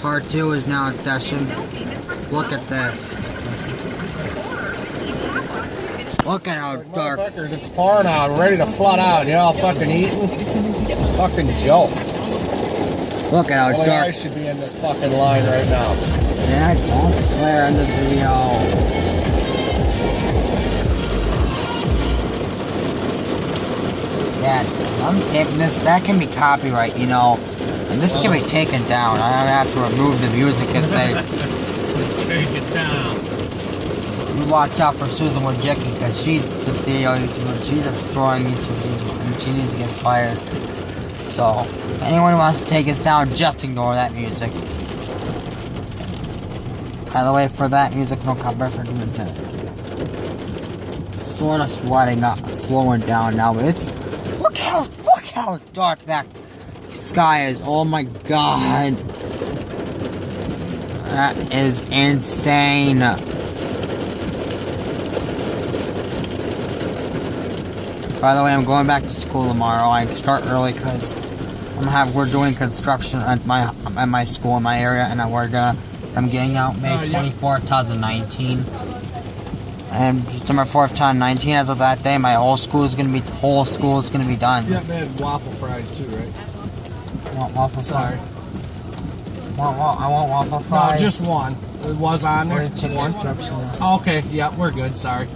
Part 2 is now in session. Look at this. Look at how dark. It's pouring out, ready to flood out. You all fucking eating? Fucking joke. Look at how dark. I should be in this fucking line right now. Dad, don't swear in the video. Dad, I'm taping this. That can be copyright, you know. And this can be taken down. I have to remove the music if they... Take it down. You watch out for Susan Wojcicki, because she's the CEO of YouTube. She's destroying YouTube, and she needs to get fired. So, if anyone wants to take us down, just ignore that music. By the way, for that music, no copyright for doing it. Sort of sliding up, slowing down now, but it's... Look how dark that sky is. Oh my god. That is insane. By the way, I'm going back to school tomorrow. I start early because we're doing construction at my school in my area, and I'm getting out May 24th, 2019. And December 4th, 2019, as of that day, my whole school is gonna be done. Yeah, they had waffle fries too, right? Want waffle fries? Sorry. I want waffle fries. No, just one. It was on there. One. Oh, okay, yeah, we're good. Sorry.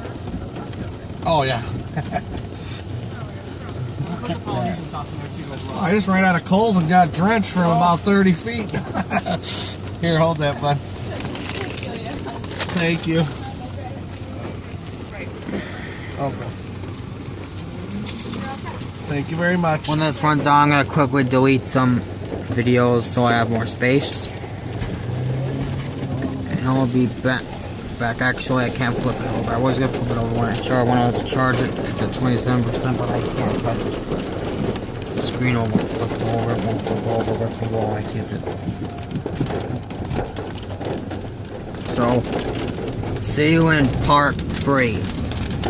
Oh yeah. Look at this. I just ran out of coals and got drenched from about 30 feet. Here, hold that, bud. Thank you. Okay. Thank you very much. When this runs out, I'm going to quickly delete some videos so I have more space. And I'll be back. Actually, I can't flip it over. I was going to flip it over when I wanted to charge it. It's at 27%, but I can't because the screen will flip over. It won't flip over with the wall. I keep it. So, see you in part 3.